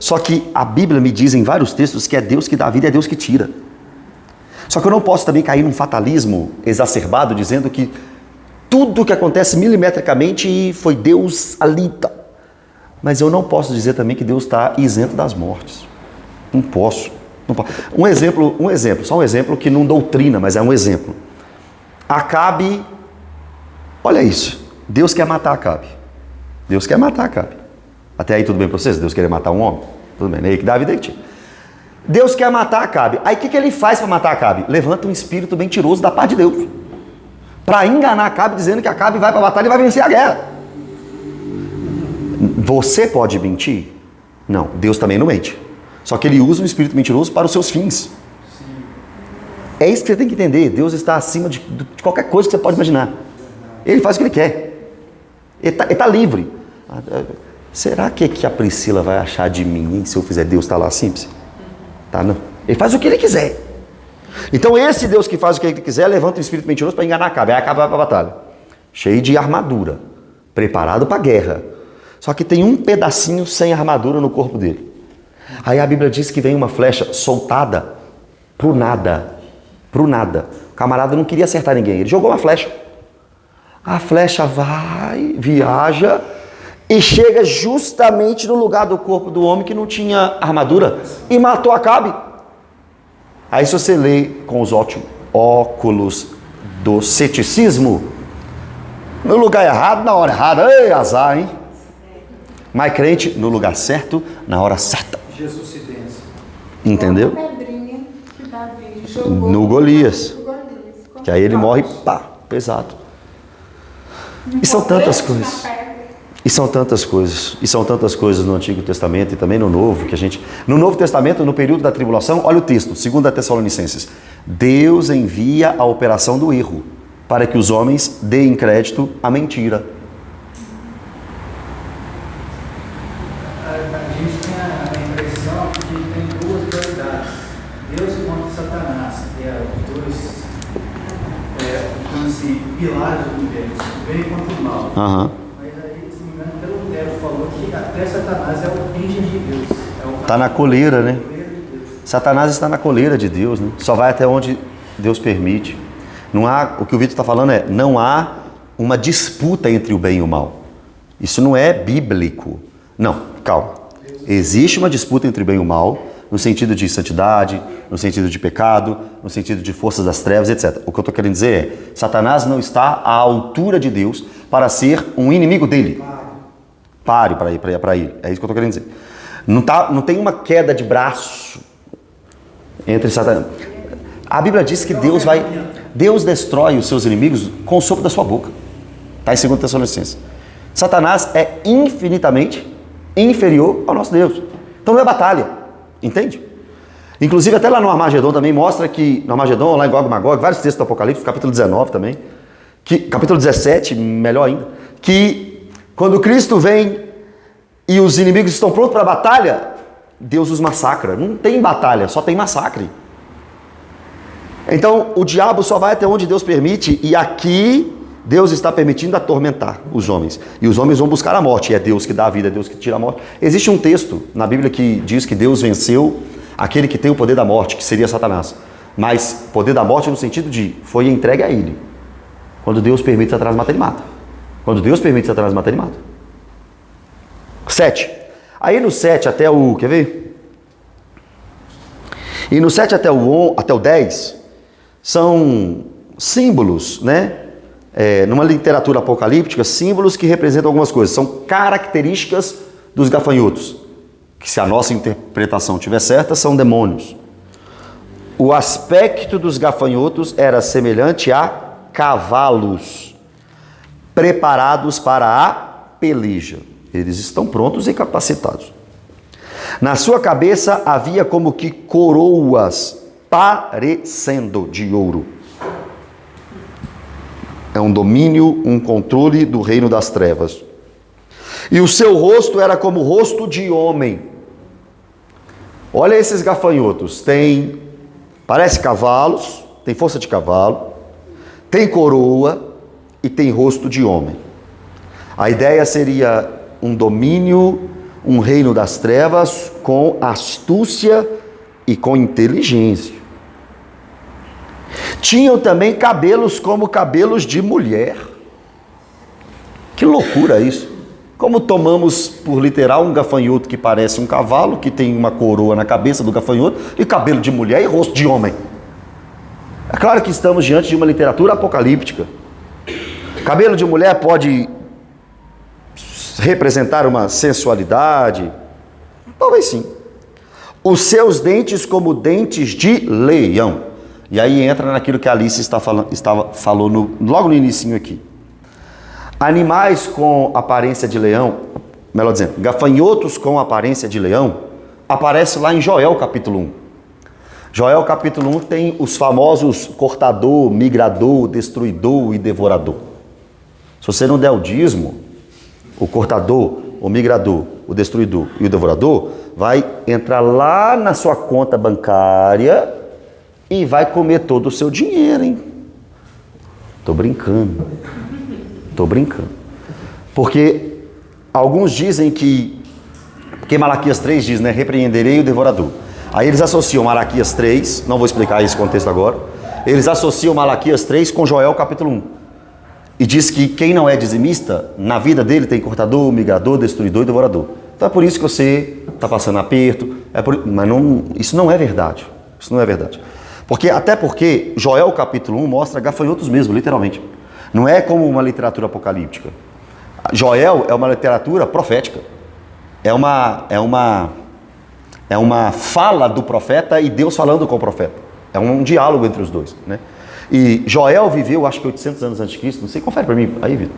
Só que a Bíblia me diz em vários textos que é Deus que dá a vida e é Deus que tira. Só que eu não posso também cair num fatalismo exacerbado dizendo que tudo que acontece milimetricamente foi Deus ali. Mas eu não posso dizer também que Deus está isento das mortes. Não posso. Um exemplo, só um exemplo que não doutrina, mas é um exemplo. Acabe, olha isso, Deus quer matar Acabe. Até aí tudo bem para vocês? Deus querer matar um homem? Tudo bem, aí que dá a vida que tira. Deus quer matar Acabe. Aí o que ele faz para matar Acabe? Levanta um espírito mentiroso da parte de Deus. Para enganar Acabe, dizendo que Acabe vai para a batalha e vai vencer a guerra. Você pode mentir? Não, Deus também não mente. Só que ele usa um espírito mentiroso para os seus fins. É isso que você tem que entender. Deus está acima de qualquer coisa que você pode imaginar. Ele faz o que ele quer. Ele está livre. Será que a Priscila vai achar de mim, hein, se eu fizer Deus estar lá simples? Tá, não. Ele faz o que ele quiser. Então esse Deus que faz o que ele quiser, levanta um espírito mentiroso para enganar Acabe. Aí Acabe vai para a batalha. Cheio de armadura. Preparado para a guerra. Só que tem um pedacinho sem armadura no corpo dele. Aí a Bíblia diz que vem uma flecha soltada pro nada. O camarada não queria acertar ninguém. Ele jogou uma flecha. A flecha vai, viaja e chega justamente no lugar do corpo do homem que não tinha armadura e matou Acabe. Aí se você lê com os óculos do ceticismo, no lugar errado, na hora errada, ei, azar, hein? Mas crente no lugar certo, na hora certa. Jesus se densa. Entendeu? Uma pedrinha que Davi jogou No Golias. Que aí ele morre, pá, pesado. E são tantas coisas. E são tantas coisas no Antigo Testamento e também no Novo, no Novo Testamento, no período da tribulação, olha o texto, 2 Tessalonicenses. Deus envia a operação do erro, para que os homens deem crédito à mentira. A gente tem a impressão que tem duas dualidades. Deus contra Satanás, que é os dois pilares do universo, o bem contra o mal. Aham. Falou que até Satanás é o índio de Deus. Está na coleira, né? Satanás está na coleira de Deus, né? Só vai até onde Deus permite. Não há, o que o Vitor está falando não há uma disputa entre o bem e o mal. Isso não é bíblico. Não, calma. Existe uma disputa entre o bem e o mal, no sentido de santidade, no sentido de pecado, no sentido de forças das trevas, etc. O que eu estou querendo dizer é, Satanás não está à altura de Deus para ser um inimigo dele. Pare para ir. É isso que eu estou querendo dizer. Não tem uma queda de braço entre Satanás. A Bíblia diz que Deus destrói os seus inimigos com o sopro da sua boca. Está em 2 Tessalonicenses. Satanás é infinitamente inferior ao nosso Deus. Então não é batalha. Entende? Inclusive até lá no Armagedon também mostra que, no Armagedon, lá em Gog e Magog, vários textos do Apocalipse, capítulo 19 também, capítulo 17, melhor ainda, que quando Cristo vem e os inimigos estão prontos para a batalha, Deus os massacra. Não tem batalha, só tem massacre. Então, o diabo só vai até onde Deus permite, e aqui Deus está permitindo atormentar os homens. E os homens vão buscar a morte, e é Deus que dá a vida, é Deus que tira a morte. Existe um texto na Bíblia que diz que Deus venceu aquele que tem o poder da morte, que seria Satanás. Mas poder da morte no sentido de, foi entregue a ele. Quando Deus permite Satanás matar, ele mata. Quando Deus permite Satanás matar, ele mata. 7. Aí no 7 até o... Quer ver? E no 7 até o 10 são símbolos, né? Numa literatura apocalíptica, símbolos que representam algumas coisas. São características dos gafanhotos. Que se a nossa interpretação estiver certa, são demônios. O aspecto dos gafanhotos era semelhante a cavalos preparados para a peleja. Eles estão prontos e capacitados. Na sua cabeça havia como que coroas parecendo de ouro. É um domínio, um controle do reino das trevas. E o seu rosto era como o rosto de homem. Olha esses gafanhotos. Parece cavalos, tem força de cavalo, tem coroa, e tem rosto de homem. A ideia seria um domínio, um reino das trevas com astúcia e com inteligência. Tinham também cabelos como cabelos de mulher. Que loucura isso! Como tomamos por literal um gafanhoto que parece um cavalo, que tem uma coroa na cabeça do gafanhoto, e cabelo de mulher e rosto de homem. É claro que estamos diante de uma literatura apocalíptica. Cabelo de mulher pode representar uma sensualidade? Talvez sim. Os seus dentes como dentes de leão. E aí entra naquilo que a Alice falou logo no inicinho aqui. Animais com aparência de leão, melhor dizendo, gafanhotos com aparência de leão, aparece lá em Joel capítulo 1. Joel capítulo 1 tem os famosos cortador, migrador, destruidor e devorador. Se você não der o dízimo, o cortador, o migrador, o destruidor e o devorador vai entrar lá na sua conta bancária e vai comer todo o seu dinheiro, hein? Tô brincando. Porque alguns dizem porque Malaquias 3 diz, né? Repreenderei o devorador. Aí eles associam Malaquias 3, não vou explicar esse contexto agora, eles associam Malaquias 3 com Joel capítulo 1. E diz que quem não é dizimista, na vida dele tem cortador, migrador, destruidor e devorador. Então é por isso que você está passando aperto, mas isso não é verdade. Isso não é verdade. Até porque Joel capítulo 1 mostra gafanhotos mesmo, literalmente. Não é como uma literatura apocalíptica. Joel é uma literatura profética. É uma fala do profeta e Deus falando com o profeta. É um diálogo entre os dois, né? E Joel viveu, acho que 800 anos antes de Cristo, não sei, confere para mim aí, Vitor.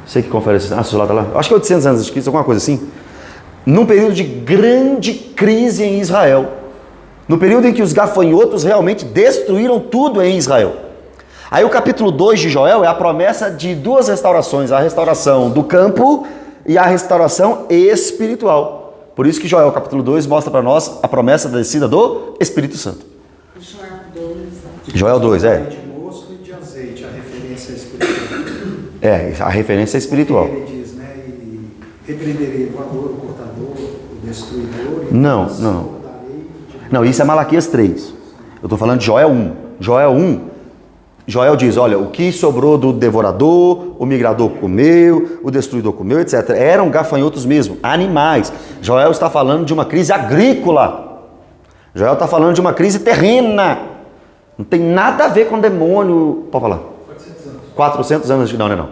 Sei que conferência. Ah, lá tá lá. Acho que é 800 anos de Cristo, alguma coisa assim. Num período de grande crise em Israel. No período em que os gafanhotos realmente destruíram tudo em Israel. Aí o capítulo 2 de Joel é a promessa de duas restaurações. A restauração do campo e a restauração espiritual. Por isso que Joel capítulo 2 mostra para nós a promessa da descida do Espírito Santo. Joel 2, é. De moço e de azeite, a referência espiritual. É, a referência espiritual. Ele diz, né? E repreenderei o voador, o cortador, o destruidor. Não. Não, isso é Malaquias 3. Eu estou falando de Joel 1. Joel 1, Joel diz, olha, o que sobrou do devorador, o migrador comeu, o destruidor comeu, etc. Eram gafanhotos mesmo, animais. Joel está falando de uma crise agrícola. Joel está falando de uma crise terrena. Não tem nada a ver com demônio. Pode falar. 400 anos. Não.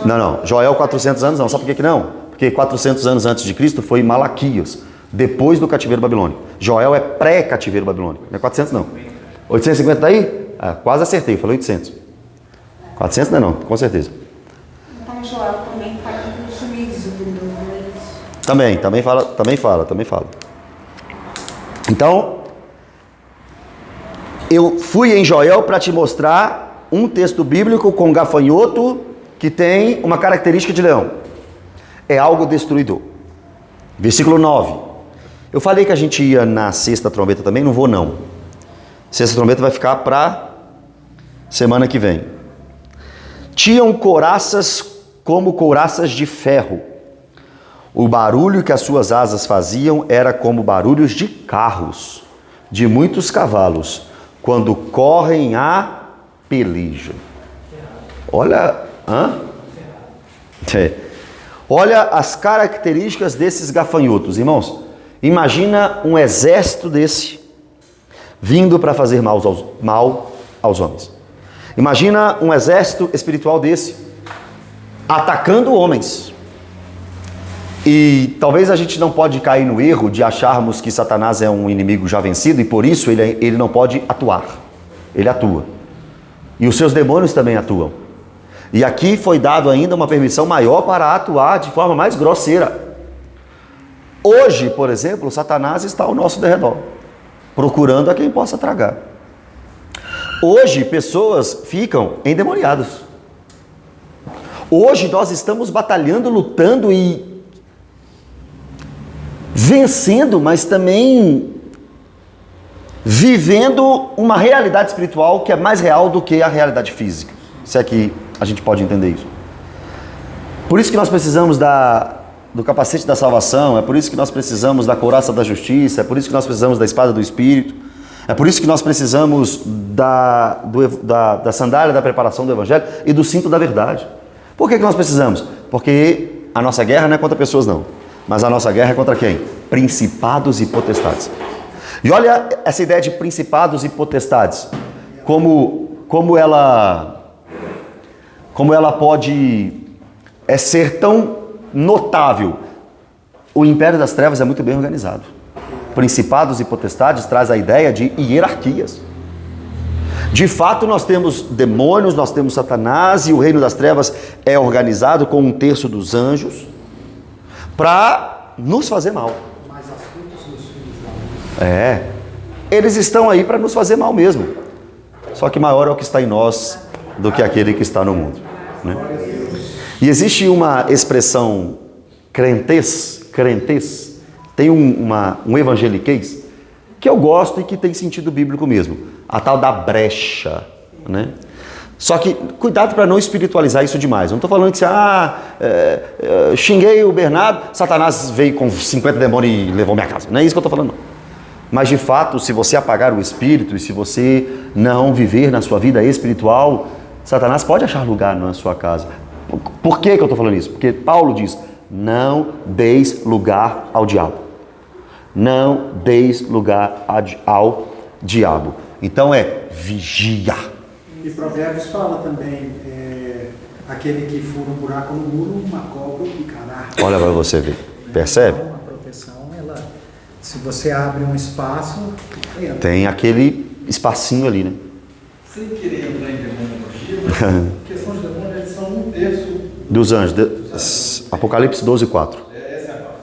Não. Joel 400 anos não. Sabe por que não? Porque 400 anos antes de Cristo foi Malaquias, depois do cativeiro babilônico. Joel é pré-cativeiro babilônico. Não é 400 não. 850 daí? Ah, quase acertei, falei 800. 400 não, com certeza. Então Joel também fala do juízo do mundo, não é isso? Também fala. Então, eu fui em Joel para te mostrar um texto bíblico com gafanhoto que tem uma característica de leão. É algo destruidor. Versículo 9. Eu falei que a gente ia na sexta trombeta também, não vou não. Sexta trombeta vai ficar para semana que vem. Tinham couraças como couraças de ferro. O barulho que as suas asas faziam era como barulhos de carros, de muitos cavalos, quando correm a peleja. Olha, olha as características desses gafanhotos, irmãos. Imagina um exército desse vindo para fazer mal aos homens. Imagina um exército espiritual desse atacando homens. E talvez a gente não pode cair no erro de acharmos que Satanás é um inimigo já vencido e por isso ele não pode atuar. Ele atua. E os seus demônios também atuam. E aqui foi dado ainda uma permissão maior para atuar de forma mais grosseira. Hoje, por exemplo, Satanás está ao nosso derredor, procurando a quem possa tragar. Hoje, pessoas ficam endemoniadas. Hoje, nós estamos batalhando, lutando e vencendo, mas também vivendo uma realidade espiritual que é mais real do que a realidade física. Se é que a gente pode entender isso. Por isso que nós precisamos do capacete da salvação, é por isso que nós precisamos da couraça da justiça, é por isso que nós precisamos da espada do Espírito, é por isso que nós precisamos da sandália da preparação do Evangelho e do cinto da verdade. Por que nós precisamos? Porque a nossa guerra não é contra pessoas não, mas a nossa guerra é contra quem? Principados e potestades. E olha essa ideia de principados e potestades, como ela pode ser tão notável. O império das trevas é muito bem organizado. Principados e potestades traz a ideia de hierarquias. De fato, nós temos demônios, nós temos Satanás, e o reino das trevas é organizado com 1/3 dos anjos para nos fazer mal. Mais astutos dos filhos da luz. Eles estão aí para nos fazer mal mesmo. Só que maior é o que está em nós do que aquele que está no mundo, né? E existe uma expressão crentez, tem um evangeliquez, que eu gosto e que tem sentido bíblico mesmo, a tal da brecha, né? Só que cuidado para não espiritualizar isso demais. Eu não estou falando que xinguei o Bernardo, Satanás veio com 50 demônios e levou minha casa. Não é isso que eu estou falando, não. Mas de fato, se você apagar o espírito e se você não viver na sua vida espiritual, Satanás pode achar lugar na sua casa. Por que eu estou falando isso? Porque Paulo diz, não deis lugar ao diabo. Não deis lugar ao diabo. Então vigia. E Provérbios fala também, aquele que fura um buraco no muro, uma cobra o picará. Olha para você ver, percebe? Então, a proteção, se você abre um espaço... Tem aquele espacinho ali, né? Sem querer entrar em demonologia, mas a questão de demônio, eles são 1/3 terço dos anjos. Apocalipse 12:4. essa é a parte.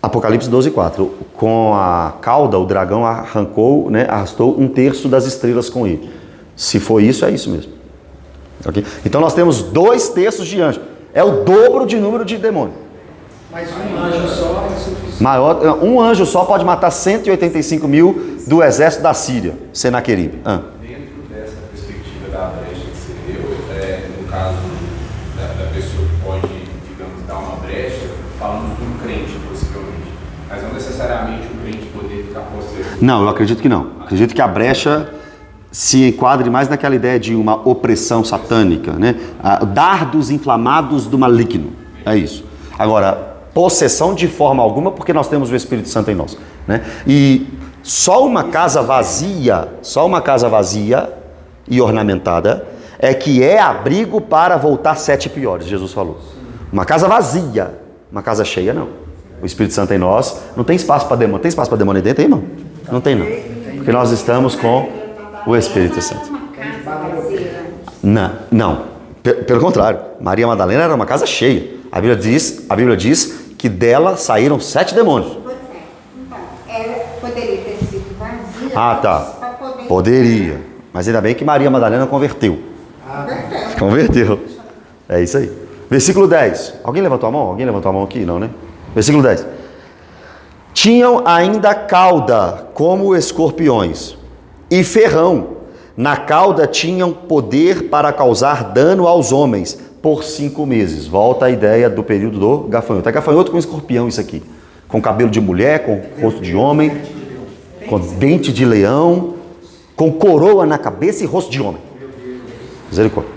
Apocalipse 12:4. Com a cauda, o dragão arrancou, né, arrastou um terço das estrelas com ele. Se for isso, é isso mesmo. Okay? Então nós temos 2 terços de anjos. É o dobro de número de demônios. Mas um anjo só é suficiente. Um anjo só pode matar 185 mil do exército da Síria, Senaqueribe. Dentro dessa perspectiva da brecha que você deu, no caso da pessoa que pode, digamos, dar uma brecha, falando de um crente, possivelmente. Mas não necessariamente o crente poder ficar possuído. Não, eu acredito que não. Acredito que a brecha se enquadre mais naquela ideia de uma opressão satânica, né? Dardos inflamados do maligno. É isso. Agora, possessão de forma alguma, porque nós temos o Espírito Santo em nós, né? E só uma casa vazia e ornamentada é que é abrigo para voltar 7 piores, Jesus falou. Uma casa vazia, uma casa cheia não. O Espírito Santo em nós, não tem espaço para demônio. Tem espaço para demônio aí dentro, irmão? Não tem não. Porque nós estamos com o Espírito Santo. Não. Pelo contrário, Maria Madalena era uma casa cheia. A Bíblia diz que dela saíram 7 demônios. Pois é. Então, ela poderia ter sido vazia. Ah, tá. Para poder... Poderia. Mas ainda bem que Maria Madalena converteu. Converteu. É isso aí. Versículo 10. Alguém levantou a mão? Alguém levantou a mão aqui? Não, né? Versículo 10. Tinham ainda cauda como escorpiões e ferrão. Na cauda tinham poder para causar dano aos homens por 5 meses. Volta a ideia do período do gafanhoto. É gafanhoto com escorpião isso aqui. Com cabelo de mulher, com rosto de homem, com dente de leão, com coroa na cabeça e rosto de homem. Misericórdia.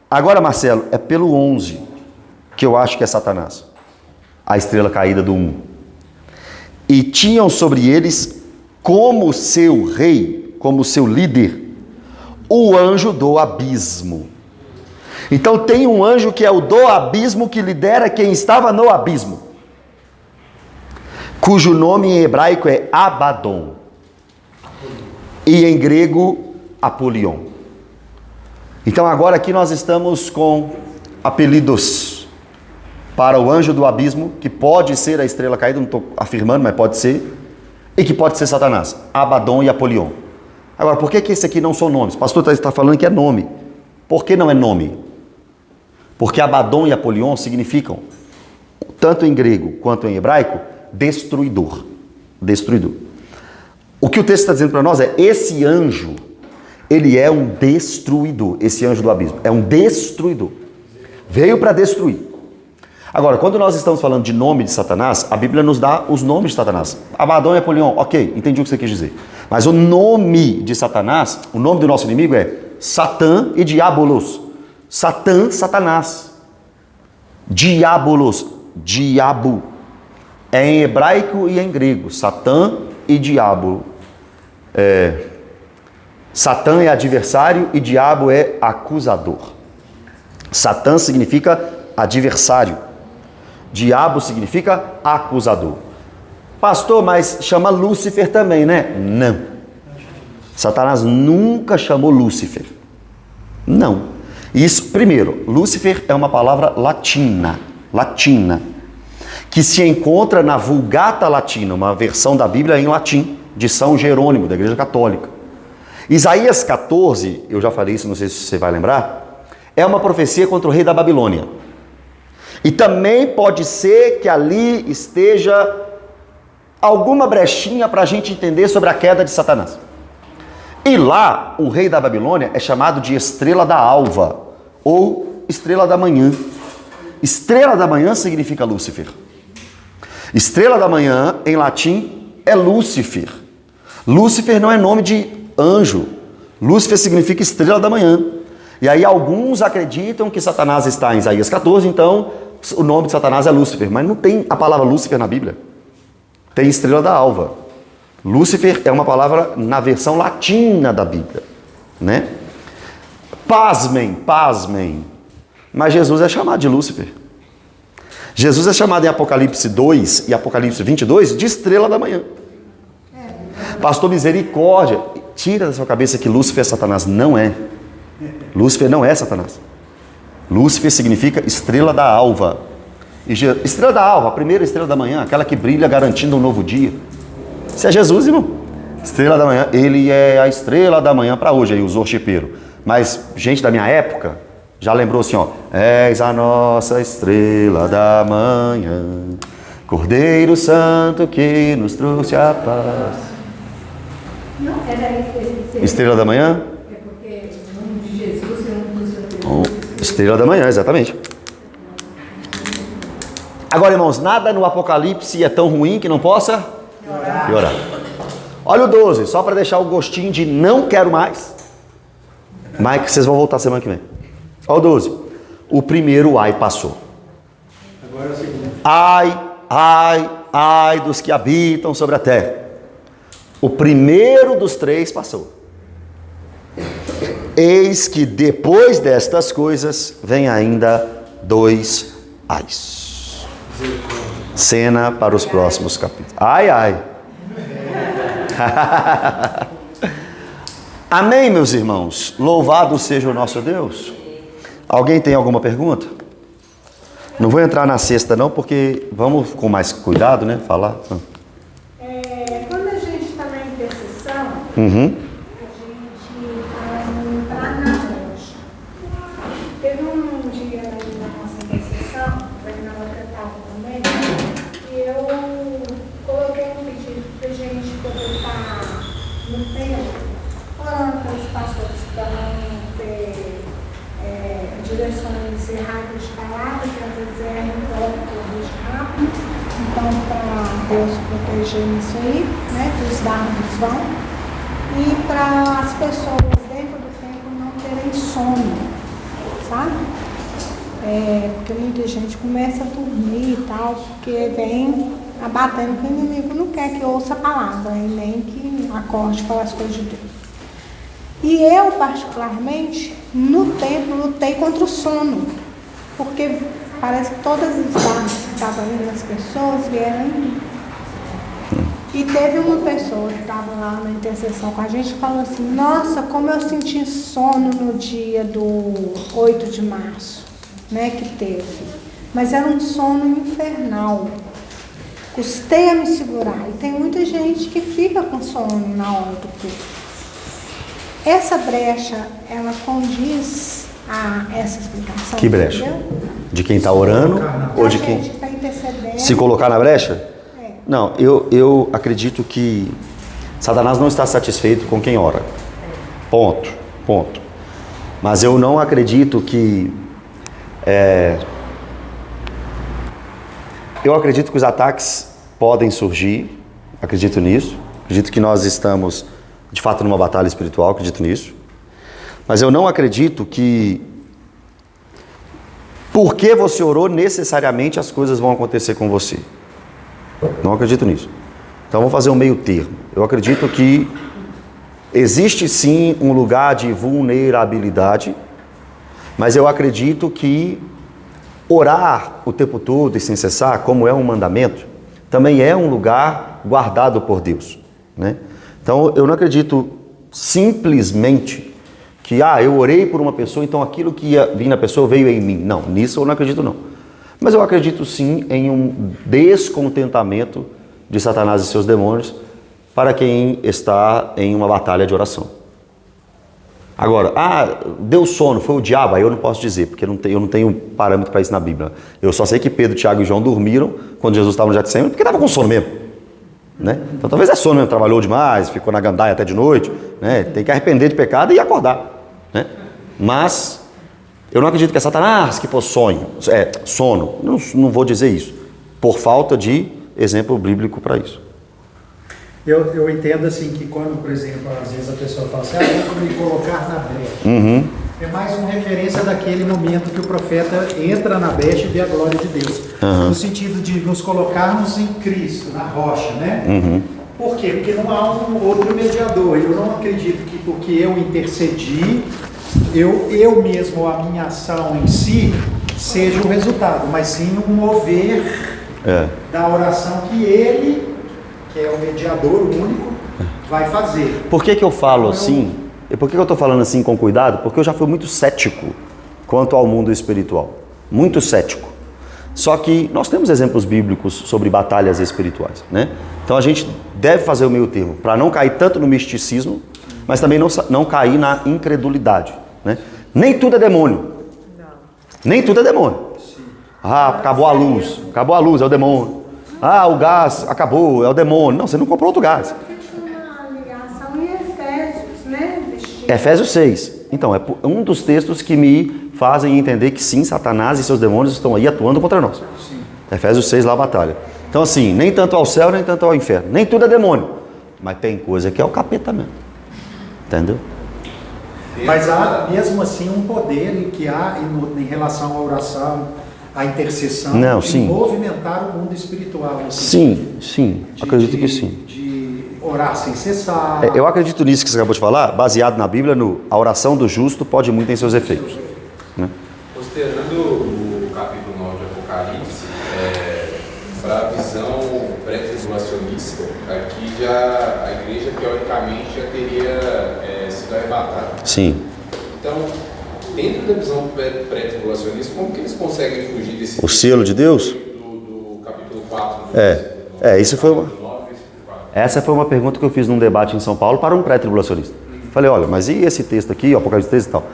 Agora, Marcelo, é pelo 11 que eu acho que é Satanás. A estrela caída do 1. E tinham sobre eles como seu rei, como seu líder, o anjo do abismo. Então tem um anjo que é o do abismo, que lidera quem estava no abismo, cujo nome em hebraico é Abaddon e em grego Apolion. Então agora aqui nós estamos com apelidos para o anjo do abismo, que pode ser a estrela caída, não estou afirmando, mas pode ser, e que pode ser Satanás, Abaddon e Apolion. Agora, por que esse aqui não são nomes? O pastor está falando que é nome. Por que não é nome? Porque Abaddon e Apolion significam, tanto em grego quanto em hebraico, destruidor. Destruidor. O que o texto está dizendo para nós é, esse anjo, ele é um destruidor. Esse anjo do abismo é um destruidor. Veio para destruir. Agora, quando nós estamos falando de nome de Satanás, a Bíblia nos dá os nomes de Satanás. Abaddon e Apolion, ok, entendi o que você quis dizer. Mas o nome de Satanás, o nome do nosso inimigo é Satã e Diabolos. Satã, Satanás. Diabolos, diabo. É em hebraico e em grego. Satã e diabo. Satã é adversário e diabo é acusador. Satã significa adversário. Diabo significa acusador. Pastor, mas chama Lúcifer também, né? Não. Satanás nunca chamou Lúcifer. Não. Isso, primeiro, Lúcifer é uma palavra latina, que se encontra na Vulgata Latina, uma versão da Bíblia em latim, de São Jerônimo, da Igreja Católica. Isaías 14, eu já falei isso, não sei se você vai lembrar, é uma profecia contra o rei da Babilônia. E também pode ser que ali esteja alguma brechinha para a gente entender sobre a queda de Satanás. E lá, o rei da Babilônia é chamado de estrela da alva, ou estrela da manhã. Estrela da manhã significa Lúcifer. Estrela da manhã, em latim, é Lúcifer. Lúcifer não é nome de anjo. Lúcifer significa estrela da manhã. E aí alguns acreditam que Satanás está em Isaías 14, então o nome de Satanás é Lúcifer. Mas não tem a palavra Lúcifer na Bíblia. Tem estrela da alva. Lúcifer é uma palavra na versão latina da Bíblia, né? Pasmem. Mas Jesus é chamado de Lúcifer. Jesus é chamado em Apocalipse 2 e Apocalipse 22 de estrela da manhã. Pastor, misericórdia. Tira da sua cabeça que Lúcifer é Satanás. Não é. Lúcifer não é Satanás. Lúcifer significa estrela da alva. Estrela da alva, a primeira estrela da manhã, aquela que brilha garantindo um novo dia. Isso é Jesus, irmão. Estrela da manhã, ele é a estrela da manhã para hoje, aí os worshipeiros. Mas gente da minha época já lembrou assim, ó. És a nossa estrela da manhã, Cordeiro Santo que nos trouxe a paz. Não, era isso. Estrela da manhã? É porque o nome de Jesus é um dos atributos. Estrela da manhã, exatamente. Agora, irmãos, nada no Apocalipse é tão ruim que não possa piorar. Olha o 12, só para deixar o gostinho de não quero mais. Mas vocês vão voltar semana que vem. Olha o 12. O primeiro ai passou. Agora é o segundo. Ai dos que habitam sobre a terra. O primeiro dos três passou. Eis que depois destas coisas vem ainda 2 ais. Cena para os próximos capítulos. Ai. Amém, meus irmãos. Louvado seja o nosso Deus. Alguém tem alguma pergunta? Não vou entrar na sexta não, porque vamos com mais cuidado, né? Falar. Quando a gente está na intercessão, Uhum. a gente vai entrar na frente. Teve um dia aí na nossa intercessão, foi na outra etapa também, e eu coloquei um pedido para a gente poder estar no tempo, orando para os pastores para não ter direções erradas de palavras, que às vezes é muito rápido. Então, para Deus proteger isso aí, né, que os dardos vão, e para as pessoas dentro do tempo não terem sono, sabe? Porque muita gente começa a dormir e tal, porque vem abatendo que o inimigo não quer que ouça a palavra, e nem que acorde para as coisas de Deus. E eu, particularmente, no tempo, lutei contra o sono, porque parece que todas as dados que estavam indo nas pessoas vieram em mim. E teve uma pessoa que estava lá na intercessão com a gente e falou assim: nossa, como eu senti sono no dia do 8 de março, né, que teve. Mas era um sono infernal. Custei a me segurar. E tem muita gente que fica com sono na hora do culto. Essa brecha, ela condiz a essa explicação. Que brecha? Entendeu? De quem está orando ou de quem A gente está intercedendo. se colocar na brecha? É. Não, eu acredito que Satanás não está satisfeito com quem ora. Ponto. Mas eu não acredito que... Eu acredito que os ataques podem surgir, acredito nisso. Acredito que nós estamos, de fato, numa batalha espiritual, acredito nisso. Mas eu não acredito que, porque você orou, necessariamente as coisas vão acontecer com você. Não acredito nisso. Então vamos fazer um meio termo. Eu acredito que existe sim um lugar de vulnerabilidade, mas eu acredito que orar o tempo todo e sem cessar, como é um mandamento, também é um lugar guardado por Deus, né? Então eu não acredito simplesmente que eu orei por uma pessoa, então aquilo que ia vir na pessoa veio em mim. Não, nisso eu não acredito não. Mas eu acredito sim em um descontentamento de Satanás e seus demônios para quem está em uma batalha de oração. Agora, deu sono, foi o diabo, aí eu não posso dizer, porque eu não tenho parâmetro para isso na Bíblia. Eu só sei que Pedro, Tiago e João dormiram quando Jesus estava no Getsemane, porque estava com sono mesmo, né? Então talvez é sono mesmo, trabalhou demais, ficou na gandaia até de noite, né? Tem que arrepender de pecado e acordar, né? Mas eu não acredito que é Satanás que pôs sono. Não vou dizer isso, por falta de exemplo bíblico para isso. Eu entendo assim que quando, por exemplo, às vezes a pessoa fala assim, vou me colocar na brecha. É mais uma referência daquele momento que o profeta entra na brecha e vê a glória de Deus. No sentido de nos colocarmos em Cristo, na rocha, né? Por quê? Porque não há um outro mediador. Eu não acredito que porque eu intercedi, eu mesmo, a minha ação em si, seja o resultado, mas sim um mover da oração que ele, que é o mediador único, vai fazer. Por que eu falo assim? E por que eu estou falando assim com cuidado? Porque eu já fui muito cético quanto ao mundo espiritual. Muito cético. Só que nós temos exemplos bíblicos sobre batalhas espirituais, né? Então a gente deve fazer o meio termo, para não cair tanto no misticismo, mas também não cair na incredulidade, né? Nem tudo é demônio. Nem tudo é demônio. Ah, acabou a luz, é o demônio. Ah, o gás acabou, é o demônio. Não, você não comprou outro gás. Uma ligação em Efésios, né? Efésios 6. Então, é um dos textos que me fazem entender que sim, Satanás e seus demônios estão aí atuando contra nós. Sim. Efésios 6, lá a batalha. Então, assim, nem tanto ao céu, nem tanto ao inferno. Nem tudo é demônio. Mas tem coisa que é o capeta mesmo. Entendeu? Mas há mesmo assim um poder que há em relação à oração, à intercessão, Não, de sim. movimentar o mundo espiritual. Assim, Sim, acredito que sim. De orar sem cessar. Eu acredito nisso que você acabou de falar, baseado na Bíblia, a oração do justo pode muito em seus efeitos. Né? Considerando o capítulo 9 de Apocalipse, para a visão pré-tribulacionista, aqui já a igreja teoricamente já teria sido arrebatada. Sim. Então, dentro da visão pré-tribulacionista, como que eles conseguem fugir desse... O selo de Deus? Do capítulo 4. Isso foi uma... Essa foi uma pergunta que eu fiz num debate em São Paulo para um pré-tribulacionista. Falei, olha, mas e esse texto aqui, o Apocalipse 13 e tal?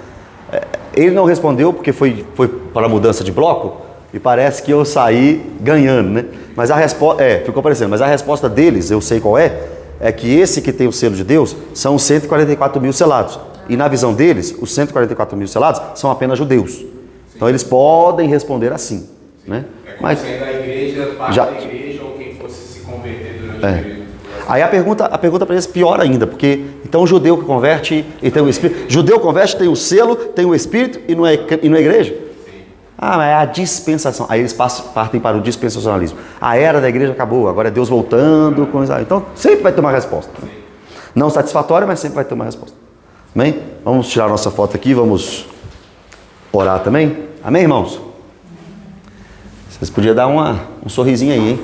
Ele não respondeu porque foi para a mudança de bloco e parece que eu saí ganhando, né? Mas a resposta, ficou parecendo, mas a resposta deles, eu sei qual é que esse que tem o selo de Deus são os 144 mil selados. E na visão deles, os 144 mil selados são apenas judeus. Sim. Então eles podem responder assim, né? Mas sendo a igreja, parte da igreja ou quem fosse se converter durante o período. Aí a pergunta para eles é pior ainda, porque então o judeu que converte e tem o Espírito, judeu converte, tem o selo, tem o Espírito e não é igreja? Sim. Ah, mas é a dispensação. Aí eles partem para o dispensacionalismo. A era da igreja acabou, agora é Deus voltando. Então sempre vai ter uma resposta. Sim. Não satisfatória, mas sempre vai ter uma resposta. Amém? Vamos tirar a nossa foto aqui, vamos orar também? Amém, irmãos? Vocês podiam dar um sorrisinho aí, hein?